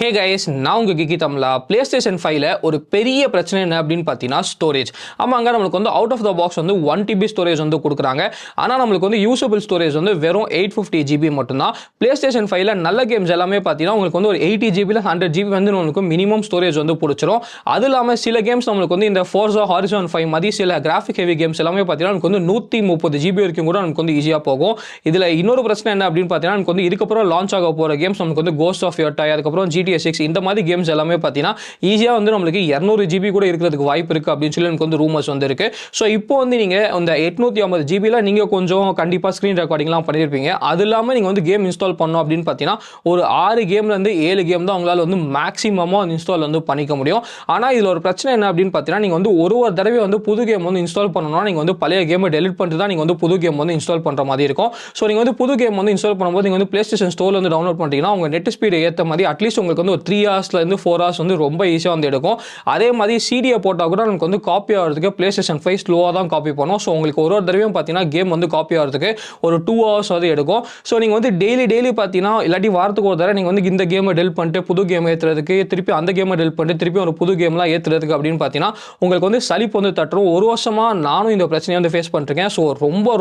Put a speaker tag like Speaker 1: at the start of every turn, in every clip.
Speaker 1: Hey guys, நான் உங்கள் Geekytamizha. PlayStation 5ல ஒரு பெரிய பிரச்சனை என்ன அப்படின்னு பார்த்தீங்கன்னா ஸ்டோரேஜ். ஆமாங்க, நம்மளுக்கு வந்து அவுட் ஆஃப் த பாக்ஸ் வந்து 1 TB ஸ்டோரேஜ் வந்து கொடுக்குறாங்க. ஆனால் நம்மளுக்கு வந்து யூசபிள் ஸ்டோரேஜ் வந்து வெறும் 850 GB மட்டும்தான். PlayStation 5ல நல்ல கேம்ஸ் எல்லாமே பார்த்தீங்கன்னா உங்களுக்கு வந்து ஒரு 80 GB 100 GB வந்து நம்மளுக்கு மினிமம் ஸ்டோரேஜ் வந்து பிடிச்சிரும். அது இல்லாமல் சில கேம்ஸ் நம்மளுக்கு வந்து இந்த Forza Horizon 5 மாதிரி சில கிராஃபிக் ஹெவி கேம்ஸ் எல்லாமே பார்த்தீங்கன்னா நமக்கு வந்து 130 GB வரைக்கும் கூட நமக்கு வந்து ஈஸியாக போகும். இதில் இன்னொரு பிரச்சனை என்ன அப்படின்னு பார்த்தீங்கன்னா நமக்கு வந்து இதுக்கப்புறம் லான்ச் ஆக போகிற கேம்ஸ் நமக்கு வந்து கோஸ்ட் ஆஃப் யோட்டா, அதுக்கப்புறம் GTA 6 இந்த மாதிரி கேம்ஸ் எல்லாமே பார்த்தீங்கன்னா ஈஸியாக வந்து நம்மளுக்கு 200 GB கூட இருக்கிறதுக்கு வாய்ப்பு இருக்குது அப்படின்னு சொல்லி எனக்கு வந்து ரூமர்ஸ் வந்து இருக்கு. ஸோ இப்போ வந்து நீங்கள் அந்த 850 GBல நீங்கள் கொஞ்சம் கண்டிப்பாக ஸ்க்ரீன் ரெக்கார்டிங்லாம் பண்ணியிருப்பீங்க. அது இல்லாமல் நீங்கள் வந்து கேம் இன்ஸ்டால் பண்ணோம் அப்படின்னு பார்த்தீங்கன்னா ஒரு 6 கேம்லேருந்து 7 கேம் தான் உங்களால் வந்து மேக்ஸிமமாக இன்ஸ்டால் வந்து பண்ணிக்க முடியும். ஆனால் இதில் ஒரு பிரச்சனை என்ன அப்படின்னு பார்த்தீங்கன்னா நீங்கள் வந்து ஒரு தடவை வந்து புது கேம் வந்து இன்ஸ்டால் பண்ணணும்னா நீங்கள் வந்து பழைய கேமை டெலிட் பண்ணிட்டு தான் நீங்கள் வந்து புது கேம் வந்து இன்ஸ்டால் பண்ணுற மாதிரி இருக்கும். ஸோ நீங்கள் வந்து புது கேம் வந்து இன்ஸ்டால் பண்ணும்போது நீங்கள் வந்து PlayStation ஸ்டோரில் வந்து டவுன்லோட் பண்ணிட்டீங்கன்னா உங்கள் நெட் ஸ்பீடு ஏற்ற மாதிரி அட்லீஸ்ட் உங்களுக்கு வந்து ஒரு 3 ஹவர்ஸ்லேருந்து 4 ஹவர்ஸ் வந்து ரொம்ப ஈஸியாக வந்து எடுக்கும். அதே மாதிரி சிடியை போட்டால் கூட நமக்கு வந்து காப்பி ஆகிறதுக்கு PlayStation 5 ஸ்லோவாக தான் காப்பி பண்ணும். ஸோ உங்களுக்கு ஒரு தடவையும் பார்த்தீங்கன்னா கேம் வந்து காப்பி ஆகிறதுக்கு ஒரு 2 ஹவர்ஸ் வந்து எடுக்கும். ஸோ நீங்கள் வந்து டெய்லி பார்த்தீங்கன்னா இல்லாட்டி வாரத்துக்கு ஒரு தடவை நீங்கள் வந்து இந்த கேமை டெல் பண்ணிட்டு புது கேம் ஏற்றுறதுக்கு திருப்பி அந்த கேமை டெல் பண்ணிட்டு திருப்பி ஒரு புது கேம்லாம் ஏற்றுறதுக்கு அப்படின்னு பார்த்தீங்கன்னா உங்களுக்கு வந்து சலிப்பு வந்து தட்டுரும். ஒரு வருஷமாக நானும் இந்த பிரச்சனையை வந்து ஃபேஸ் பண்ணிருக்கேன். ஸோ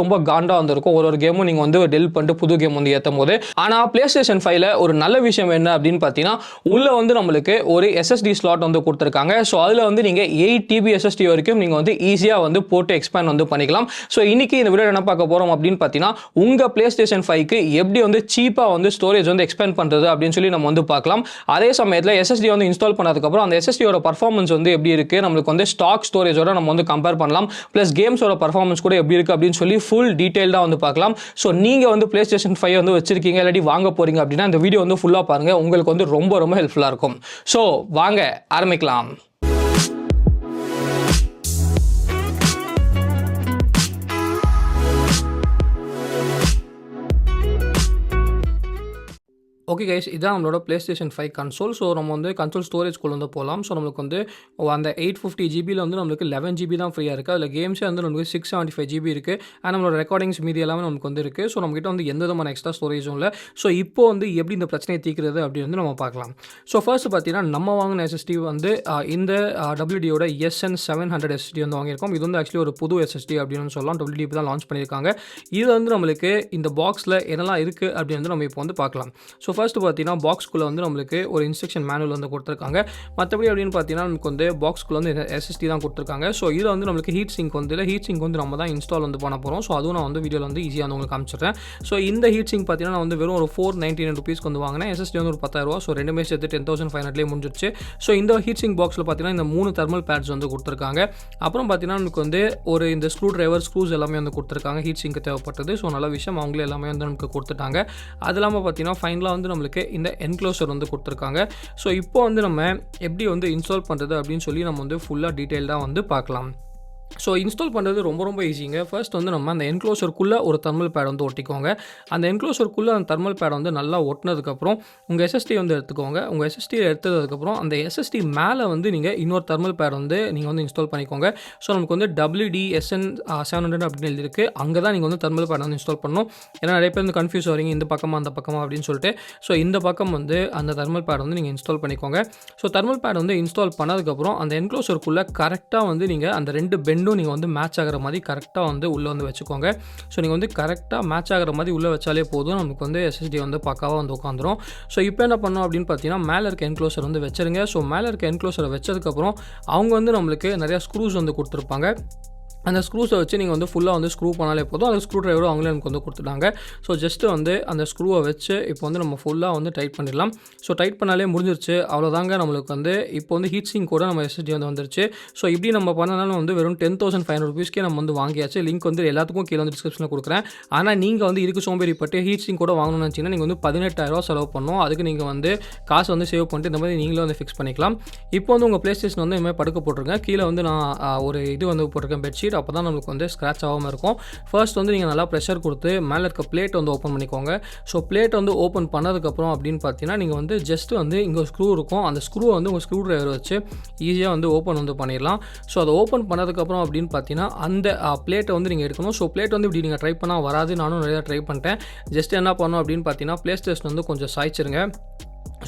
Speaker 1: ரொம்ப காண்டாக வந்திருக்கும் ஒரு கேமும் நீங்கள் வந்து டெல் பண்ணிட்டு புது கேம் வந்து ஏற்றும் போது. ஆனால் PlayStation 5ல ஒரு நல்ல விஷயம் என்ன அப்படின்னு பார்த்தீங்கன்னா உள்ள வந்து நம்மளுக்கு ஒரு SSD ஸ்லாட் வந்து கொடுத்துருக்காங்க. ஸோ அதில் வந்து நீங்கள் 8 TB SSD வரைக்கும் நீங்கள் வந்து ஈஸியாக வந்து போட்டு எக்ஸ்பேண்ட் வந்து பண்ணிக்கலாம். ஸோ இன்னைக்கு இந்த வீடியோ என்ன பார்க்க போகிறோம் அப்படின்னு பார்த்தீங்கன்னா உங்கள் PlayStation 5க்கு எப்படி வந்து சீப்பாக வந்து ஸ்டோரேஜ் வந்து எக்ஸ்பேண்ட் பண்ணுறது அப்படின்னு சொல்லி நம்ம வந்து பார்க்கலாம். அதே சமயத்தில் SSD வந்து இன்ஸ்டால் பண்ணதுக்கப்புறம் அந்த SSDயோட பர்ஃபார்மன்ஸ் வந்து எப்படி இருக்குது, நம்மளுக்கு வந்து ஸ்டாக் ஸ்டோரேஜோட நம்ம வந்து கம்பேர் பண்ணலாம். ப்ளஸ் கேம்ஸோட பர்ஃபார்மன்ஸ் கூட எப்படி இருக்குது அப்படின்னு சொல்லி ஃபுல் டீட்டெயில்டாக வந்து பார்க்கலாம். ஸோ நீங்கள் வந்து PlayStation 5 வந்து வச்சிருக்கீங்க இல்லாட்டி வாங்க போகிறீங்க அப்படின்னா இந்த வீடியோ வந்து ஃபுல்லாக பாருங்கள். உங்களுக்கு வந்து ரொம்ப ஹெல்ப்ஃபுல்லாக இருக்கும். ஸோ வாங்க ஆரம்பிக்கலாம். ஓகே கைஸ், இதான் நம்மளோட PlayStation 5 கன்சோல். ஸோ நம்ம வந்து கன்சோல் ஸ்டோரேஜ்குள்ள வந்து போகலாம். ஸோ நம்மளுக்கு வந்து அந்த 850 GBயில் வந்து நம்மளுக்கு 11 GB தான் ஃப்ரீயாக இருக்குது. அதில் கேம்ஸே வந்து நம்மளுக்கு 675 GB இருக்குது. அண்ட் நம்மளோட ரெக்கார்டிங்ஸ் மீதி எல்லாமே நமக்கு வந்து இருக்குது. ஸோ நம்மகிட்ட வந்து எந்த விதமான எக்ஸ்ட்ரா ஸ்டோரேஜும் இல்லை. ஸோ இப்போ வந்து எப்படி இந்த பிரச்சனையை தீர்க்கிறது அப்படின்னு வந்து நம்ம பார்க்கலாம். ஸோ ஃபர்ஸ்ட் பார்த்தீங்கன்னா நம்ம வாங்கின SSD வந்து இந்த WDயோட SN700 SSD வந்து வாங்கியிருக்கோம். இது வந்து ஆக்சுவலி ஒரு புது SSD அப்படின்னு சொல்லலாம். WD தான் லான்ச் பண்ணியிருக்காங்க. இது வந்து நம்மளுக்கு இந்த பாக்ஸில் என்னெல்லாம் இருக்குது அப்படின்னு வந்து நம்ம இப்போ வந்து பார்க்கலாம். ஸோ ஃபர்ஸ்ட் பார்த்தீங்கன்னா பாக்ஸ்குள்ளே வந்து நம்மளுக்கு ஒரு இன்ஸ்ட்ரக்ஷன் மேனுவல் வந்து கொடுத்துருக்காங்க. மற்றபடி அப்படின்னு பார்த்தீங்கன்னா நமக்கு வந்து பாக்ஸ்குள்ளே வந்து SSD தான் கொடுத்துருக்காங்க. ஸோ இதில் வந்து நம்மளுக்கு ஹீட் சிங்க் வந்து நம்ம தான் இன்ஸ்டால் வந்து பண்ண போகிறோம். ஸோ அதுவும் நான் வந்து வீடியோவில் வந்து ஈஸியாக வந்து உங்களுக்கு காமிச்சிடுறேன். ஸோ இந்த ஹீட் சிங்க் பார்த்தீங்கன்னா நான் வந்து வெறும் ஒரு 499 ரூபீஸ்க்கு வந்து வாங்கினேன். SSD வந்து ஒரு 10,000. ஸோ ரெண்டுமே சேர்த்து 10,500 முடிஞ்சிருச்சு. ஸோ இந்த ஹீட் சிங்க் பாக்ஸில் பார்த்தீங்கன்னா இந்த 3 தெர்மல் பேட்ஸ் வந்து கொடுத்துருக்காங்க. அப்புறம் பார்த்தீங்கன்னா நமக்கு வந்து ஒரு இந்த ஸ்க்ரூ டிரைவர் ஸ்க்ரூஸ் எல்லாமே வந்து கொடுத்துருக்காங்க. ஹீட் சிங்க்கு தேவைப்பட்டது. ஸோ நல்ல விஷயம், அவங்களே எல்லாமே வந்து நமக்கு கொடுத்துட்டாங்க. அது இல்லாமல் பார்த்தீங்கன்னா ஃபைனலாக வந்து நம்மளுக்கு இந்த என்க்ளோசர் வந்து கொடுத்துருக்காங்க. ஸோ இப்போ வந்து நம்ம எப்படி வந்து இன்ஸ்டால் பண்ணுறது அப்படின்னு சொல்லி நம்ம வந்து ஃபுல்லாக டீட்டெயில்டாக வந்து பார்க்கலாம். ஸோ இன்ஸ்டால் பண்ணுறது ரொம்ப ஈஸிங்க. ஃபர்ஸ்ட் வந்து நம்ம அந்த என்க்ளோசருக்குள்ளே ஒரு தெர்மல் பேட் வந்து ஒட்டிக்கோங்க. அந்த என்க்ளோசருக்குள்ளே அந்த தெர்மல் பேட் வந்து நல்லா ஒட்டினதுக்கப்புறம் உங்கள் SSD வந்து எடுத்துக்கோங்க. உங்கள் SSD எடுத்ததுக்கப்புறம் அந்த SSD மேலே வந்து நீங்கள் இன்னொரு தெர்மல் பேட் வந்து நீங்கள் வந்து இன்ஸ்டால் பண்ணிக்கோங்க. ஸோ நமக்கு வந்து WD SN700 அப்படின்னு எழுதிருக்கு. அங்கே தான் நீங்கள் வந்து தெர்மல் பேட் வந்து இன்ஸ்டால் பண்ணணும். ஏன்னா நிறைய பேர் வந்து கன்ஃபியூஸ் ஆகிறீங்க இந்த பக்கமாக அந்த பக்கமாக அப்படின்னு சொல்லிட்டு. ஸோ இந்த பக்கம் வந்து அந்த தெர்மல் பேட் வந்து நீங்கள் இன்ஸ்டால் பண்ணிக்கோங்க. ஸோ தெர்மல் பேட் வந்து இன்ஸ்டால் பண்ணதுக்கப்புறம் அந்த என்க்ளோசருக்குள்ளே கரெக்டாக வந்து நீங்கள் அந்த 2 பெண்டும் நீங்கள் வந்து மேட்ச் ஆகிற மாதிரி கரெக்டாக வந்து உள்ளே வந்து வச்சுக்கோங்க. ஸோ நீங்கள் வந்து கரெக்டாக மேட்ச் ஆகிற மாதிரி உள்ளே வச்சாலே போதும், நமக்கு வந்து SSD வந்து பக்காவாக வந்து உட்காந்துரும். ஸோ இப்போ என்ன பண்ணோம் அப்படின்னு பார்த்தீங்கன்னா மேலே இருக்க என்க்ளோசர் வந்து வச்சுருங்க. ஸோ மேலே இருக்க என்க்ளோசரை வச்சதுக்கப்புறம் அவங்க வந்து நம்மளுக்கு நிறையா ஸ்க்ரூஸ் வந்து கொடுத்துருப்பாங்க. அந்த ஸ்க்ரூஸை வச்சு நீங்கள் வந்து ஃபுல்லாக வந்து ஸ்க்ரூ பண்ணாலே போதும். அந்த ஸ்க்ரூ டிரைவரும் அவங்களே எனக்கு வந்து கொடுத்துட்டாங்க. ஸோ ஜஸ்ட்டு வந்து அந்த ஸ்க்ரூவை வச்சு இப்போ வந்து நம்ம ஃபுல்லாக வந்து டைட் பண்ணிடலாம். ஸோ டைட் பண்ணாலே முடிஞ்சிருச்சு, அவ்வளோதாங்க. நம்மளுக்கு வந்து இப்போ வந்து ஹீட் சிங்க் கூட நம்ம SSD வந்து வந்துருச்சு. ஸோ இப்படி நம்ம பண்ணனால வந்து வெறும் 10,500 ரூபீஸ்க்கே நம்ம வந்து வாங்கியாச்சு. லிங்க் வந்து எல்லாத்துக்கும் கீழே வந்து டிஸ்கிரிப்ஷனில் கொடுக்குறேன். ஆனால் நீங்கள் வந்து இதுக்கு சோம்பேறிப்பட்டு ஹீட் சிங்க் கூட வாங்கணும்னு நினச்சிங்கன்னா நீங்கள் வந்து 18,000 செலவு பண்ணணும். அதுக்கு நீங்கள் வந்து காசு வந்து சேவ் பண்ணிட்டு இந்த மாதிரி நீங்களே வந்து ஃபிக்ஸ் பண்ணிக்கலாம். இப்போ வந்து உங்கள் PlayStation வந்து இனிமேல் படுக்க போட்டிருக்கேன். கீழே வந்து நான் ஒரு இது வந்து போட்டிருக்கேன், பெட்ஷீட். அப்போ தான் நம்மளுக்கு வந்து ஸ்க்ராட்ச் ஆகாமல் இருக்கும். ஃபர்ஸ்ட் வந்து நீங்கள் நல்லா ப்ரெஷர் கொடுத்து மேலே இருக்க பிளேட் வந்து ஓப்பன் பண்ணிக்கோங்க. ஸோ பிளேட் வந்து ஓப்பன் பண்ணதுக்கப்புறம் அப்படின்னு பார்த்தீங்கன்னா நீங்கள் வந்து ஜஸ்ட் வந்து இங்கே ஒரு ஸ்க்ரூ இருக்கும். அந்த ஸ்க்ரூவை வந்து உங்கள் ஸ்க்ரூ டிரைவர் வச்சு ஈஸியாக வந்து ஓப்பன் வந்து பண்ணிடலாம். ஸோ அதை ஓப்பன் பண்ணதுக்கப்புறம் அப்படின்னு பார்த்தீங்கன்னா அந்த பிளேட்டை வந்து நீங்கள் எடுக்கணும். ஸோ பிளேட் வந்து இப்படி நீங்கள் ட்ரை பண்ணால் வராது. நானும் நிறையா ட்ரை பண்ணிட்டேன். ஜஸ்ட் என்ன பண்ணணும் அப்படின்னு பார்த்தீங்கன்னா PlayStation வந்து கொஞ்சம் சாய்ச்சிருங்க.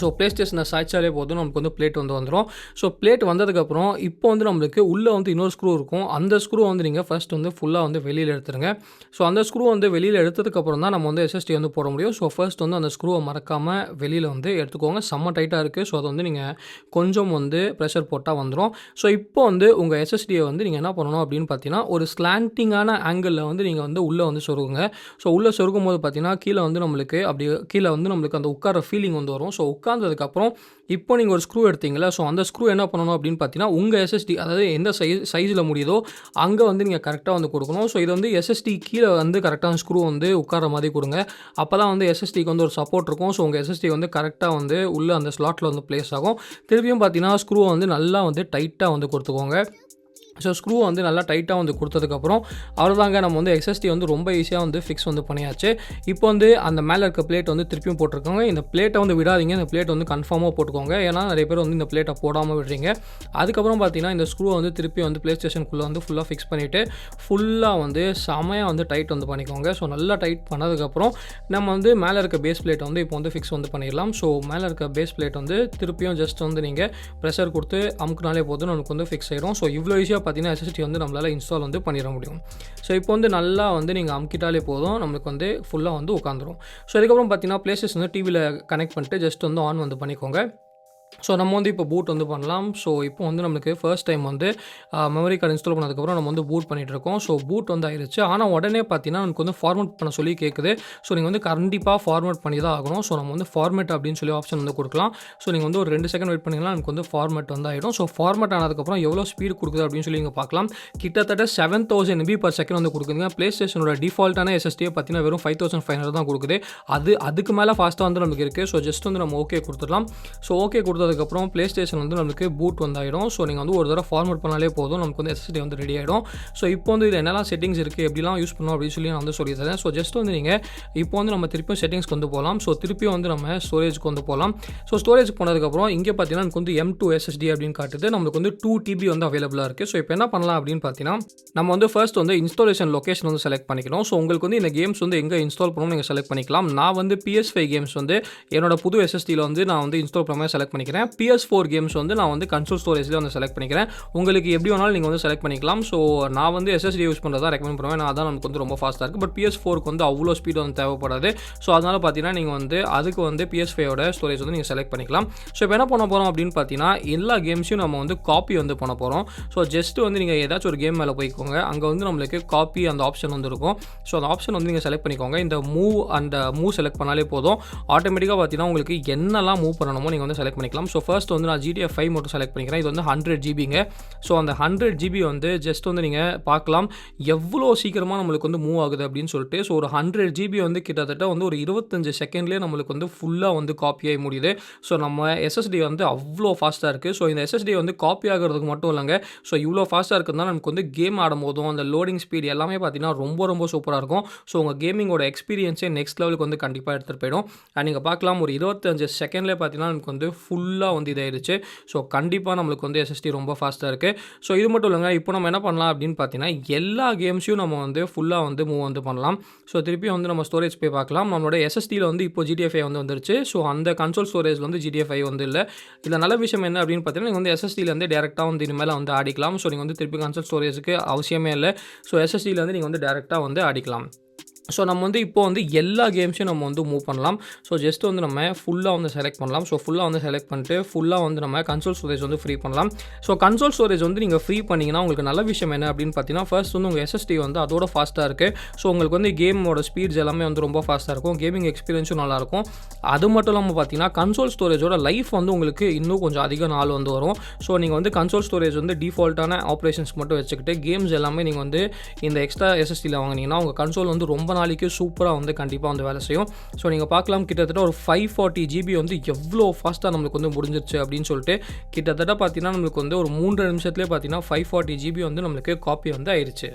Speaker 1: ஸோ ப்ளேஸ்டேஷனை சாய்ச்சாலே போதும் நமக்கு வந்து பிளேட் வந்து வந்துடும். ஸோ பிளேட் வந்ததுக்கப்புறம் இப்போ வந்து நம்மளுக்கு உள்ளே வந்து இன்னொரு ஸ்க்ரூ இருக்கும். அந்த ஸ்க்ரூ வந்து நீங்கள் ஃபர்ஸ்ட் வந்து ஃபுல்லாக வந்து வெளியில் எடுத்துருங்க. ஸோ அந்த ஸ்க்ரூ வந்து வெளியில் எடுத்ததுக்கப்புறம் தான் நம்ம வந்து எஸ்எஸ்டி வந்து போட முடியும். ஸோ ஃபர்ஸ்ட் வந்து அந்த ஸ்க்ரூவை மறக்காமல் வெளியில் வந்து எடுத்துக்கோங்க. செம்ம டைட்டாக இருக்குது. ஸோ அதை வந்து நீங்கள் கொஞ்சம் வந்து ப்ரெஷர் போட்டால் வந்துடும். ஸோ இப்போ வந்து உங்கள் எஸ்எஸ்டியை வந்து நீங்கள் என்ன பண்ணணும் அப்படின்னு பார்த்தீங்கன்னா, ஒரு ஸ்லாண்டிங்கான ஆங்கிளில் வந்து நீங்கள் வந்து உள்ளே வந்து சொருகுங்க. ஸோ உள்ளே சொருகும் போது பார்த்தீங்கன்னா கீழே வந்து நம்மளுக்கு அப்படி கீழே வந்து நம்மளுக்கு அந்த உட்கார ஃபீலிங் வந்து வரும். ஸோ உட்கார்ந்ததுக்கப்புறம் இப்போ நீங்கள் ஒரு ஸ்க்ரூ எடுத்தீங்களா, ஸோ அந்த ஸ்க்ரூ என்ன பண்ணணும் அப்படின்னு பார்த்தீங்கன்னா, உங்கள் எஸ்எஸ்டி அதாவது எந்த சைஸில் முடியுதோ அங்கே வந்து நீங்கள் கரெக்டாக வந்து கொடுக்கணும். ஸோ இது வந்து எஸ்எஸ்டி கீழே வந்து கரெக்டான ஸ்க்ரூ வந்து உட்கார மாதிரி கொடுங்க. அப்போ தான் வந்து எஸ்எஸ்டிக்கு வந்து ஒரு சப்போர்ட் இருக்கும். ஸோ உங்கள் எஸ்எஸ்டி வந்து கரெக்டாக வந்து உள்ளே அந்த ஸ்லாட்டில் வந்து ப்ளேஸ் ஆகும். திருப்பியும் பார்த்தீங்கன்னா ஸ்க்ரூவை வந்து நல்லா வந்து டைட்டாக வந்து கொடுத்துக்கோங்க. ஸோ ஸ்க்ரூ வந்து நல்லா டைட்டாக வந்து கொடுத்ததுக்கப்புறம் அவ்வளோதாங்க, நம்ம வந்து எஸ்எஸ்டி வந்து ரொம்ப ஈஸியாக வந்து ஃபிக்ஸ் வந்து பண்ணியாச்சு. இப்போ வந்து அந்த மேலே இருக்க பிளேட் வந்து திருப்பியும் போட்டிருக்காங்க. இந்த பிளேட்டை வந்து விடாதீங்க. இந்த பிளேட் வந்து கன்ஃபார்மாக போட்டுக்கோங்க. ஏன்னா நிறைய பேர் வந்து இந்த பிளேட்டை போடாமல் விடுறீங்க. அதுக்கப்புறம் பார்த்தீங்கன்னா இந்த ஸ்க்ரூவை வந்து திருப்பி வந்து ப்ளே ஸ்டேஷனுக்குள்ளே வந்து ஃபுல்லாக ஃபிக்ஸ் பண்ணிவிட்டு ஃபுல்லாக வந்து செமையாக வந்து டைட் வந்து பண்ணிக்கோங்க. ஸோ நல்லா டைட் பண்ணதுக்கப்புறம் நம்ம வந்து மேலே இருக்க பேஸ் பிளேட்டை வந்து இப்போ வந்து ஃபிக்ஸ் வந்து பண்ணிடலாம். ஸோ மேலே இருக்க பேஸ் பிளேட் வந்து திருப்பியும் ஜஸ்ட் வந்து நீங்கள் ப்ரெஷர் கொடுத்து அமுக்குனாலே போதும், நமக்கு வந்து ஃபிக்ஸ் ஆயிடும். ஸோ இவ்வளோ ஈஸியாக பார்த்தீங்கன்னா எஸ்எஸ்டி வந்து நம்மளால் இன்ஸ்டால் வந்து பண்ணிட முடியும். ஸோ இப்போ வந்து நல்லா வந்து நீங்கள் அமுக்கிட்டாலே போதும், நம்மளுக்கு வந்து ஃபுல்லாக வந்து உட்காந்துரும். ஸோ அதுக்கப்புறம் பார்த்தீங்கன்னா ப்ளேஸ்டேஷன் வந்து டிவியில் கனெக்ட் பண்ணிட்டு ஜஸ்ட் வந்து ஆன் வந்து பண்ணிக்கோங்க. ஸோ நம்ம வந்து இப்போ பூட் வந்து பண்ணலாம். ஸோ இப்போ வந்து நம்மளுக்கு ஃபர்ஸ்ட் டைம் வந்து மெமரி கார்டு இன்ஸ்டால் பண்ணதுக்கப்புறம் நம்ம வந்து பூட் பண்ணிகிட்ருக்கோம். ஸோ பூட் வந்து ஆயிடுச்சு. ஆனால் உடனே பார்த்தீங்கன்னா நமக்கு வந்து ஃபார்மேட் பண்ண சொல்லி கேட்குது. ஸோ நீங்கள் வந்து கண்டிப்பாக ஃபார்மேட் பண்ணி தான் ஆகணும். ஸோ நம்ம வந்து ஃபார்மேட் அப்படின்னு சொல்லி ஆப்ஷன் வந்து கொடுக்கலாம். ஸோ நீங்கள் வந்து ஒரு 2 செகண்ட் வெயிட் பண்ணிங்கன்னா நமக்கு வந்து ஃபார்மேட் வந்து ஆகிடும். ஸோ ஃபார்மேட் ஆனதுக்கப்புறம் எவ்வளோ ஸ்பீடு கொடுக்குது அப்படின்னு சொல்லி நீங்கள் பார்க்கலாம். கிட்டத்தட்ட 7000 MB/s வந்து கொடுக்குதுங்க. ப்ளே ஸ்டேஷனோட டிஃபால்ட்டான எஸ்எஸ்டியை பார்த்தீங்கன்னா வெறும் 5500 தான் கொடுக்குது. அதுக்கு மேலே ஃபாஸ்ட்டாக வந்து நமக்கு இருக்குது. ஸோ ஜஸ்ட் வந்து நம்ம ஓகே கொடுத்துடலாம். ஸோ ஓகே கொடுத்ததுக்கப்புறம் ப்ளே ஸ்டேஷன் வந்து நமக்கு பூட் வந்து ஆகிடும். ஸோ நீங்கள் வந்து ஒரு தடவை ஃபார்மேட் பண்ணாலே போதும், நமக்கு வந்து எஸ்எஸ்டி வந்து ரெடி ஆகிடும். ஸோ இப்போ வந்து இது என்னெல்லாம் செட்டிங்ஸ் இருக்குது, எப்படிலாம் யூஸ் பண்ணணும் அப்படின்னு சொல்லி நான் வந்து சொல்லியிருந்தேன். ஸோ ஜஸ்ட் வந்து நீங்கள் இப்போ வந்து நம்ம திருப்பியும் செட்டிங்ஸ்க்கு வந்து போகலாம். ஸோ திருப்பியும் வந்து நம்ம ஸ்டோரேஜ்க்கு வந்து போகலாம். ஸோ ஸ்டோரேஜ் போனதுக்கப்புறம் இங்கே பார்த்தீங்கன்னா நமக்கு வந்து M2 SSD அப்படின்னு காட்டுது. நம்மளுக்கு வந்து 2 TB வந்து அவைலபிளாக இருக்குது. ஸோ இப்போ என்ன பண்ணலாம் அப்படின்னு பார்த்தீங்கன்னா, நம்ம வந்து ஃபர்ஸ்ட் வந்து இன்ஸ்டாலேஷன் லொகேஷன் வந்து செலக்ட் பண்ணிக்கணும். ஸோ உங்களுக்கு வந்து இந்த கேம்ஸ் வந்து எங்கே இன்ஸ்டால் பண்ணணும் நீங்கள் செலக்ட் பண்ணிக்கலாம். நான் வந்து PS5 கேம்ஸ் வந்து என்னோட புது எஸ்எஸ்டியில் வந்து நான் வந்து இன்ஸ்டால் பண்ண மாதிரி செலக்ட் பண்ணிக்கிறேன். PS4 கேம்ஸ் வந்து நான் வந்து கன்சோல் ஸ்டோரேஜ்லேயே வந்து செலக்ட் பண்ணிக்கிறேன். உங்களுக்கு எப்படி வேணாலும் நீங்கள் வந்து செலக்ட் பண்ணிக்கலாம். ஸோ நான் வந்து SSD யூஸ் பண்ணுறதா ரெக்கமெண்ட் பண்ணுவேன். நான் அதான் நமக்கு வந்து ரொம்ப ஃபாஸ்ட்டாக இருக்குது. பட் PS4க்கு வந்து அவ்வளோ ஸ்பீட் வந்து தேவைப்படாது. ஸோ அதனால் பார்த்தீங்கன்னா நீங்கள் வந்து அதுக்கு வந்து PS5ஓட ஸ்டோரேஜ் வந்து நீங்கள் செலக்ட் பண்ணிக்கலாம். ஸோ இப்போ என்ன பண்ண போகிறோம் அப்படின்னு பார்த்தீங்கன்னா, எல்லா கேம்ஸையும் நம்ம வந்து காப்பி வந்து பண்ண போகிறோம். ஸோ ஜஸ்ட் வந்து நீங்கள் ஏதாச்சும் ஒரு கேம் மேலே போய்க்கோங்க. அங்கே வந்து நம்மளுக்கு காப்பி அந்த ஆப்ஷன் வந்து இருக்கும். ஸோ அந்த ஆப்ஷன் வந்து நீங்கள் செலக்ட் பண்ணிக்கோங்க. இந்த மூவ் செலக்ட் பண்ணாலே போதும், ஆட்டோமேட்டிக்காக பார்த்தீங்கன்னா உங்களுக்கு என்னெல்லாம் மூவ் பண்ணணுமோ நீங்கள் வந்து செலக்ட் பண்ணிக்கலாம். ஸோ ஃபர்ஸ்ட் வந்து நான் GTA 5 மட்டும் செலக்ட் பண்ணிக்கிறேன். இது வந்து 100 GBங்க. ஸோ அந்த 100 GB வந்து ஜஸ்ட் வந்து நீங்கள் பார்க்கலாம் எவ்வளோ சீக்கிரமாக நம்மளுக்கு வந்து மூவ் ஆகுது அப்படின்னு சொல்லிட்டு. ஸோ ஒரு 100 GB வந்து கிட்டத்தட்ட வந்து ஒரு 25 செகண்ட்லேயே நம்மளுக்கு வந்து ஃபுல்லாக வந்து காப்பி ஆகி முடியுது. ஸோ நம்ம எஸ்எஸ்டி வந்து அவ்வளோ ஃபாஸ்ட்டாக இருக்குது. ஸோ இந்த எஸ்எஸ்டி வந்து காப்பி ஆகிறதுக்கு மட்டும் இல்லைங்க, ஸோ இவ்வளோ ஃபாஸ்ட்டாக இருக்கிறதுனால நமக்கு வந்து கேம் ஆடும் போதும் அந்த லோடிங் ஸ்பீட் எல்லாமே பார்த்தீங்கன்னா ரொம்ப ரொம்ப சூப்பராக இருக்கும். ஸோ உங்கள் கேமிங்கோட எக்ஸ்பீரியன்ஸே நெக்ஸ்ட் லெவலுக்கு வந்து கண்டிப்பாக எடுத்துகிட்டு போயிடும். நீங்கள் பார்க்கலாம் ஒரு 25 செகண்ட்லேயே பார்த்தீங்கன்னா நமக்கு வந்து ஃபுல்லாக வந்து இதாகிடுச்சு. ஸோ கண்டிப்பாக நம்மளுக்கு வந்து எஸ்எஸ்டி ரொம்ப ஃபாஸ்ட்டாக இருக்குது. ஸோ இது மட்டும் இல்லைங்க, இப்போ நம்ம என்ன பண்ணலாம் அப்படின்னு பார்த்தீங்கன்னா, எல்லா கேம்ஸையும் நம்ம வந்து ஃபுல்லாக வந்து மூவ் வந்து பண்ணலாம். ஸோ திருப்பி வந்து நம்ம ஸ்டோரேஜ் போய் பார்க்கலாம். நம்மளோட எஸ்எஸ்டியில் வந்து இப்போ GTA 5 வந்து வந்துருச்சு. ஸோ அந்த கன்சோல் ஸ்டோரேஜில் வந்து GTA 5 வந்து இல்லை. இதில் நல்ல விஷயம் என்ன அப்படின்னு பார்த்தீங்கன்னா, நீங்கள் வந்து எஸ்எஸ்டியிலேருந்து டேரெக்டாக வந்து இனிமேல் வந்து ஆடிக்கலாம். ஸோ நீங்கள் வந்து திருப்பி கன்சோல் ஸ்டோரேஜுக்கு அவசியமே இல்லை. ஸோ எஸ்எஸ்டியிலேருந்து நீங்கள் வந்து டேரெக்டாக வந்து ஆடிக்கலாம். ஸோ நம்ம வந்து இப்போ வந்து எல்லா கேம்ஸையும் நம்ம வந்து மூவ் பண்ணலாம். ஸோ ஜஸ்ட் வந்து நம்ம ஃபுல்லாக வந்து செலக்ட் பண்ணலாம். ஸோ ஃபுல்லாக வந்து செலக்ட் பண்ணிட்டு ஃபுல்லாக வந்து நம்ம கன்சோல் ஸ்டோரேஜ் வந்து ஃப்ரீ பண்ணலாம். ஸோ கன்சோல் ஸ்டோரேஜ் வந்து நீங்கள் ஃப்ரீ பண்ணிங்கன்னா உங்களுக்கு நல்ல விஷயம் என்ன அப்படின்னு பார்த்தீங்கன்னா, ஃபர்ஸ்ட் வந்து உங்கள் எஸ்எஸ்டி வந்து அதோட ஃபாஸ்ட்டாக இருக்குது. ஸோ உங்களுக்கு வந்து கேமோட ஸ்பீட்ஸ் எல்லாமே வந்து ரொம்ப ஃபாஸ்ட்டாக இருக்கும். கேமிங் எக்ஸ்பீரியன்ஸும் நல்லாயிருக்கும். அது மட்டும் இல்லாமல் பார்த்தீங்கன்னா கன்சோல் ஸ்டோரேஜோட லைஃப் வந்து உங்களுக்கு இன்னும் கொஞ்சம் அதிக நாள் வந்து வரும். ஸோ நீங்கள் வந்து கன்சோல் ஸ்டோரேஜ் வந்து டிஃபால்ட்டான ஆப்ரேஷன்ஸ் மட்டும் வச்சுக்கிட்டு கேம்ஸ் எல்லாமே நீங்கள் வந்து இந்த எக்ஸ்ட்ரா எஸ்எஸ்டியில் வாங்கினீங்கன்னா உங்கள் கன்சோல் வந்து ரொம்ப நாளைக்கு சூப்பராக வந்து கண்டிப்பாக வந்து வேலை செய்யும். ஸோ நீங்கள் பார்க்கலாம் கிட்டத்தட்ட ஒரு 540 GB வந்து எவ்வளோ ஃபாஸ்ட்டாக நம்மளுக்கு வந்து முடிஞ்சிருச்சு அப்படின்னு சொல்லிட்டு. கிட்டத்தட்ட பார்த்தீங்கன்னா நம்மளுக்கு வந்து ஒரு 3 நிமிஷத்துலேயே பார்த்தீங்கன்னா 540 GB வந்து நம்மளுக்கு காப்பி வந்து ஆயிடுச்சு.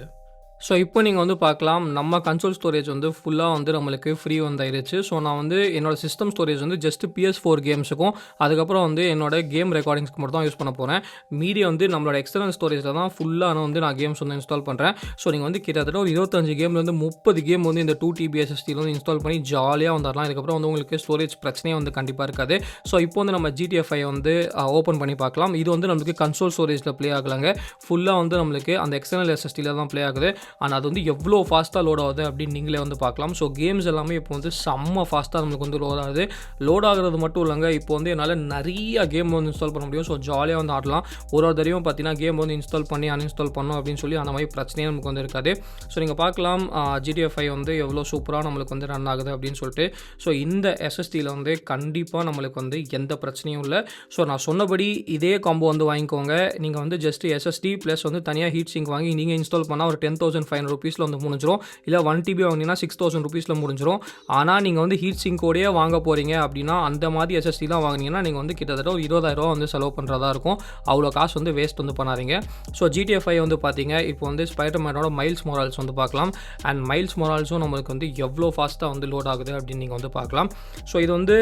Speaker 1: ஸோ இப்போ நீங்கள் வந்து பார்க்கலாம் நம்ம கன்சோல் ஸ்டோரேஜ் வந்து ஃபுல்லாக வந்து நம்மளுக்கு ஃப்ரீ வந்தாயிருச்சு. ஸோ நான் வந்து என்னோட சிஸ்டம் ஸ்டோரேஜ் வந்து ஜஸ்ட் PS4 கேம்ஸுக்கும் அதுக்கப்புறம் வந்து என்னோட கேம் ரெக்கார்டிங்ஸ்க்கு மட்டும் தான் யூஸ் பண்ண போகிறேன். மீதி வந்து நம்மளோட எக்ஸ்டர்னல் ஸ்டோரேஜில் தான் ஃபுல்லாக வந்து நான் கேம்ஸ் வந்து இன்ஸ்டால் பண்ணுறேன். ஸோ நீங்கள் வந்து கிட்டத்தட்ட ஒரு 25 கேம்லேருந்து 30 கேம் வந்து இந்த 2 TB SSD வந்து இன்ஸ்டால் பண்ணி ஜாலியாக வந்துடலாம். இதுக்கப்புறம் வந்து உங்களுக்கு ஸ்டோரேஜ் பிரச்சனையே வந்து கண்டிப்பாக இருக்காது. ஸோ இப்போ வந்து நம்ம GTA 5 வந்து ஓப்பன் பண்ணி பார்க்கலாம். இது வந்து நம்மளுக்கு கன்சோல் ஸ்டோரேஜில் ப்ளே ஆகலாங்க. ஃபுல்லாக வந்து நம்மளுக்கு அந்த எக்ஸ்டர்னல் SSDயில் தான் ப்ளே ஆகுது. ஆனால் அது வந்து எவ்வளோ ஃபாஸ்ட்டாக லோட் ஆகுது அப்படின்னு நீங்களே வந்து பார்க்கலாம். ஸோ கேம்ஸ் எல்லாமே இப்போ வந்து செம்ம ஃபாஸ்ட்டாக நம்மளுக்கு வந்து லோட் ஆகுது. லோட் ஆகுறது மட்டும் இல்லைங்க, இப்போ வந்து என்னால் நிறைய கேம் வந்து இன்ஸ்டால் பண்ண முடியும். ஸோ ஜாலியாக வந்து ஆடலாம். ஒரு தடவையும் பார்த்தீங்கன்னா கேம் வந்து இன்ஸ்டால் பண்ணி அன்இன்ஸ்டால் பண்ணோம் அப்படின்னு சொல்லி அந்த மாதிரி பிரச்சனையே நமக்கு வந்து இருக்காது. ஸோ நீங்கள் பார்க்கலாம் GTA 5 வந்து எவ்வளோ சூப்பராக நம்மளுக்கு வந்து ரன் ஆகுது அப்படின்னு சொல்லிட்டு. ஸோ இந்த SSDயில் வந்து கண்டிப்பாக நம்மளுக்கு வந்து எந்த பிரச்சனையும் இல்லை. ஸோ நான் சொன்னபடி இதே காம்போ வந்து வாங்கிக்கோங்க. நீங்கள் வந்து ஜஸ்ட் SSD ப்ளஸ் வந்து தனியாக ஹீட் சிங்க் வாங்கி நீங்கள் இன்ஸ்டால் பண்ணால் ஒரு 10,500 rupeesல வந்து முடிஞ்சிடும். இல்லை 1 TB வாங்கினீங்கன்னா 6,000 rupeesல முடிஞ்சிடும். ஆனால் நீங்கள் வந்து ஹீட் சிங்கோடையே வாங்க போகிறீங்க அப்படின்னா அந்த மாதிரி SSD தான் வாங்கினீங்கன்னா நீங்கள் வந்து கிட்டத்தட்ட ஒரு 20,000 வந்து செலவு பண்ணுறதா இருக்கும். அவ்வளோ காசு வந்து வேஸ்ட் வந்து பண்ணாதீங்க. ஸோ GTA 5 வந்து பார்த்தீங்க இப்போ வந்து ஸ்பைடர்மேனோட மைல்ஸ் மொரால்ஸ் வந்து பார்க்கலாம். அண்ட் மைல்ஸ் மொரால்ஸும் நம்மளுக்கு வந்து எவ்வளோ ஃபாஸ்ட்டாக வந்து லோட் ஆகுது அப்படின்னு நீங்கள் வந்து பார்க்கலாம். ஸோ இது வந்து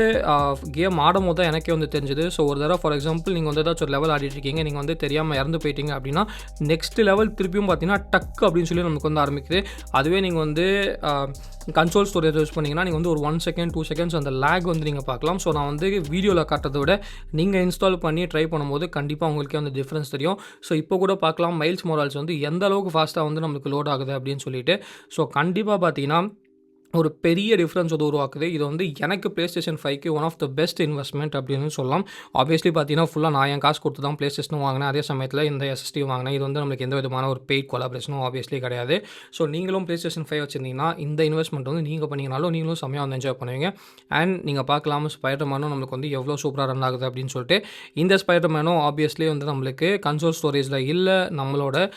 Speaker 1: கேம் ஆடும் போது தான் எனக்கே வந்து தெரிஞ்சுது. ஸோ ஒரு தடவை ஃபார் எக்ஸாம்பிள் நீங்கள் வந்து ஏதாச்சும் ஒரு லெவல் ஆடிட்டு இருக்கீங்க, நீங்கள் வந்து தெரியாமல் இறந்து போயிட்டீங்க அப்படின்னா நெக்ஸ்ட் லெவல் திருப்பியும் பார்த்தீங்கன்னா டக் அப்படின்னு சொல்லி நமக்கு வந்து ஆரம்பிக்குது. அதுவே நீங்கள் வந்து கன்சோல் ஸ்டோரேஜ் யூஸ் பண்ணிங்கன்னா நீங்கள் வந்து ஒரு 1 செகண்ட் 2 செகண்ட்ஸ் அந்த லேக் வந்து நீங்கள் பார்க்கலாம். ஸோ நான் வந்து வீடியோவில் காட்டுறதை விட நீங்கள் இன்ஸ்டால் பண்ணி ட்ரை பண்ணும்போது கண்டிப்பாக உங்களுக்கே வந்து டிஃப்ரென்ஸ் தெரியும். ஸோ இப்போ கூட பார்க்கலாம் மைல்ஸ் மொரால்ஸ் வந்து எந்த அளவுக்கு ஃபாஸ்ட்டாக வந்து நம்மளுக்கு லோட் ஆகுது அப்படின்னு சொல்லிட்டு. ஸோ கண்டிப்பாக பார்த்தீங்கன்னா ஒரு பெரிய டிஃப்ரென்ஸ் வந்து உருவாக்குது. இது வந்து எனக்கு PlayStation 5க்கு one of the best investment அப்படின்னு சொல்லலாம். ஆப்வியஸ்லி பார்த்தீங்கன்னா ஃபுல்லாக நான் என் காசு கொடுத்து தான் PlayStation வாங்கினேன். அதே சமயத்தில் இந்த SSD வாங்கினேன். இது வந்து நம்மளுக்கு எந்த விதமான ஒரு பெய்ட் கொலாபரேஷனும் ஆப்வியஸ்லி கிடையாது. ஸோ நீங்களும் PlayStation 5 வச்சுருந்தீங்கன்னா இந்த இன்வெஸ்ட்மெண்ட் வந்து நீங்கள் பண்ணிங்கனாலும் நீங்களும் செம்மையாக வந்து என்ஜாய் பண்ணுவீங்க. அண்ட் நீங்கள் பார்க்கலாம் ஸ்பைடர்மேனும் நம்மளுக்கு வந்து எவ்வளோ சூப்பராக ரன் ஆகுது அப்படின்னு சொல்லிட்டு. இந்த ஸ்பைடர்மேனும் ஆப்வியஸ்லி வந்து நம்மளுக்கு கன்சோல் ஸ்டோரேஜில் இல்லை, நம்மளோட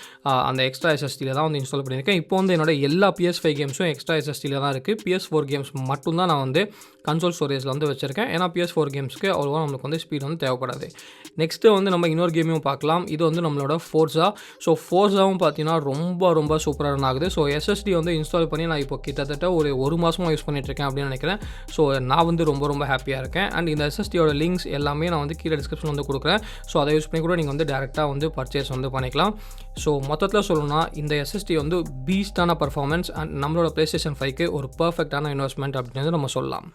Speaker 1: அந்த எக்ஸ்ட்ரா SSDயில் தான் வந்து இன்ஸ்டால் பண்ணியிருக்கேன். இப்போ வந்து என்னோட எல்லா PS5 கேம்ஸும் எக்ஸ்ட்ரா SSDயில் தான் இருக்குது. PS4 கேம்ஸ் மட்டும்தான் நான் வந்து கன்சோல் ஸ்டோரேஜில் வந்து வச்சுருக்கேன். ஏன்னா PS4 கேம்ஸ்க்கு அவ்வளோவா நம்மளுக்கு வந்து ஸ்பீட் வந்து தேவைப்படாது. நெக்ஸ்ட்டு வந்து நம்ம இன்னொரு கேமையும் பார்க்கலாம். இது வந்து நம்மளோட ஃபோர்ஸா. ஸோ ஃபோர்ஸாவும் பார்த்தீங்கன்னா ரொம்ப சூப்பராக ரன் ஆகுது. ஸோ SSD வந்து இன்ஸ்டால் பண்ணி நான் இப்போ கிட்டத்தட்ட ஒரு மாதமாக யூஸ் பண்ணிட்டுருக்கேன் அப்படின்னு நினைக்கிறேன். ஸோ நான் வந்து ரொம்ப ஹாப்பியாக இருக்கேன். அண்ட் இந்த SSDயோட லிங்க்ஸ் எல்லாமே நான் வந்து கீழே டிஸ்கிரிப்ஷன் வந்து கொடுக்குறேன். ஸோ அதை யூஸ் பண்ணி கூட நீங்கள் வந்து டேரெக்டாக வந்து பர்ச்சேஸ் வந்து பண்ணிக்கலாம். ஸோ மொத்தத்தில் சொல்லணும்னா இந்த SSD வந்து பீஸ்டான பர்ஃபார்மன்ஸ் அண்ட் நம்மளோட PlayStation 5க்கு ஒரு பர்ஃபெக்டான இன்வெஸ்ட்மெண்ட் அப்படின்னு நம்ம சொல்லலாம்.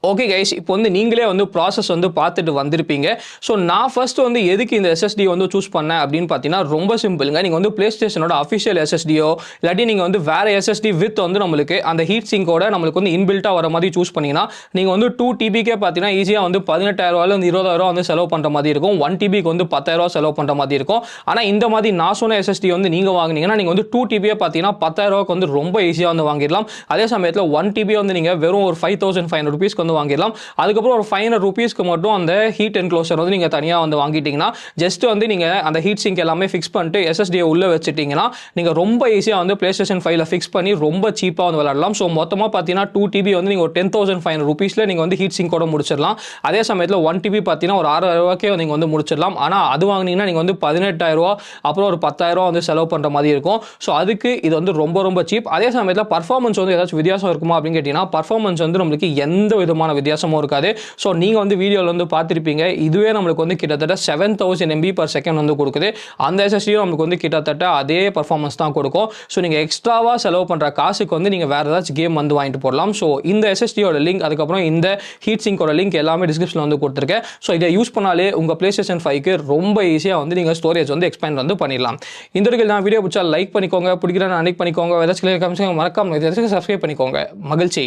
Speaker 2: ஓகே கைஸ், இப்போ வந்து நீங்களே வந்து ப்ராசஸ் வந்து பார்த்துட்டு வந்திருப்பீங்க. ஸோ நான் ஃபஸ்ட்டு வந்து எதுக்கு இந்த SSD வந்து சூஸ் பண்ணேன் அப்படின்னு பார்த்தீங்கன்னா ரொம்ப சிம்பிளுங்க. நீங்கள் வந்து PlayStationோட அஃபிஷியல் SSDயோ இல்லாட்டி நீங்கள் வந்து வேறு SSD வித் வந்து நம்மளுக்கு அந்த ஹீட் சிங்கோட நம்மளுக்கு வந்து இன்பில்ட்டாக வர மாதிரி சூஸ் பண்ணிங்கன்னா நீங்கள் வந்து 2 TBக்கே பார்த்தீங்கன்னா ஈஸியாக வந்து 18,000 வந்து 20,000 வந்து செலவு பண்ணுற மாதிரி இருக்கும். 1 TBக்கு வந்து 10,000 செலவு பண்ணுற மாதிரி இருக்கும். ஆனால் இந்த மாதிரி நான் சொன்ன SSD வந்து நீங்கள் வாங்கினீங்கன்னா நீங்கள் வந்து 2 TBயே பார்த்தீங்கன்னா 10,000 வந்து ரொம்ப ஈஸியாக வந்து வாங்கிடலாம். அதே சமயத்தில் 1 TB வந்து நீங்கள் வெறும் ஒரு 5,500 rupees வந்து வாங்கிடலாம். அதுக்கப்புறம் ஒரு 500 rupeesக்கு மட்டும் அந்த ஹீட் என்க்ளோசர் வந்து நீங்கள் தனியாக வந்து வாங்கிட்டீங்கன்னா ஜஸ்ட் வந்து நீங்கள் அந்த ஹீட் சிங்க் எல்லாமே ஃபிக்ஸ் பண்ணிட்டு SSDயை உள்ளே வச்சுட்டிங்கன்னா நீங்கள் ரொம்ப ஈஸியாக வந்து PlayStation 5ல ஃபிக்ஸ் பண்ணி ரொம்ப சீப்பாக வந்து விளையாடலாம். ஸோ மொத்தமாக பார்த்தீங்கன்னா 2 TB வந்து நீங்கள் ஒரு 10,500 rupeesல நீங்கள் வந்து ஹீட் சிங்கோட முடிச்சிடலாம். அதே சமயத்தில் 1 TB பார்த்தீங்கன்னா ஒரு 6,000 நீங்கள் வந்து முடிச்சிடலாம். ஆனால் அது வாங்கினீங்கன்னா நீங்கள் வந்து 18,000 அப்புறம் ஒரு 10,000 வந்து செலவு பண்ணுற மாதிரி இருக்கும். ஸோ அதுக்கு இது வந்து ரொம்ப சீப். அதே சமயத்தில் பர்ஃபார்மன்ஸ் வந்து ஏதாச்சும் வித்தியாசம் இருக்குமா அப்படின்னு கேட்டிங்கன்னா பர்ஃபார்மன்ஸ் வந்து நம்மளுக்கு எந்த விதமான வித்தியாசமும் இருக்காது. ஸோ நீங்கள் வந்து வீடியோவில் வந்து பார்த்துருப்பீங்க. இதுவே நம்மளுக்கு வந்து கிட்டத்தட்ட 7,000 MB/s வந்து கொடுக்குது. அந்த SSD நம்மளுக்கு வந்து கிட்டத்தட்ட அதே பர்ஃபார்மன்ஸ் தான் கொடுக்கும். ஸோ நீங்கள் எக்ஸ்ட்ராவாக செலவு பண்ணுற காசுக்கு வந்து நீங்கள் வேறு ஏதாச்சும் கேம் வந்து வாங்கிட்டு போடலாம். ஸோ இந்த SSDயோட லிங்க் அதுக்கப்புறம் இந்த ஹீட் சிங்கோட லிங்க் எல்லாமே டிஸ்கிரிப்ஷனில் வந்து கொடுத்துருக்கேன். ஸோ இதை யூஸ் பண்ணாலே உங்கள் PlayStation 5க்கு ரொம்ப ஈஸியாக வந்து நீங்கள் ஸ்டோரேஜ் வந்து எக்ஸ்பேண்ட் வந்து பண்ணிடலாம். இந்த வரைக்கும் நான் வீடியோ பிடிச்சா லைக் பண்ணிக்கோங்க, பிடிக்கிறேன் லைக் பண்ணிக்கோங்க, ஏதாச்சும் மறக்காம சப்ஸ்கிரைப் பண்ணிக்கோங்க. மகிழ்ச்சி.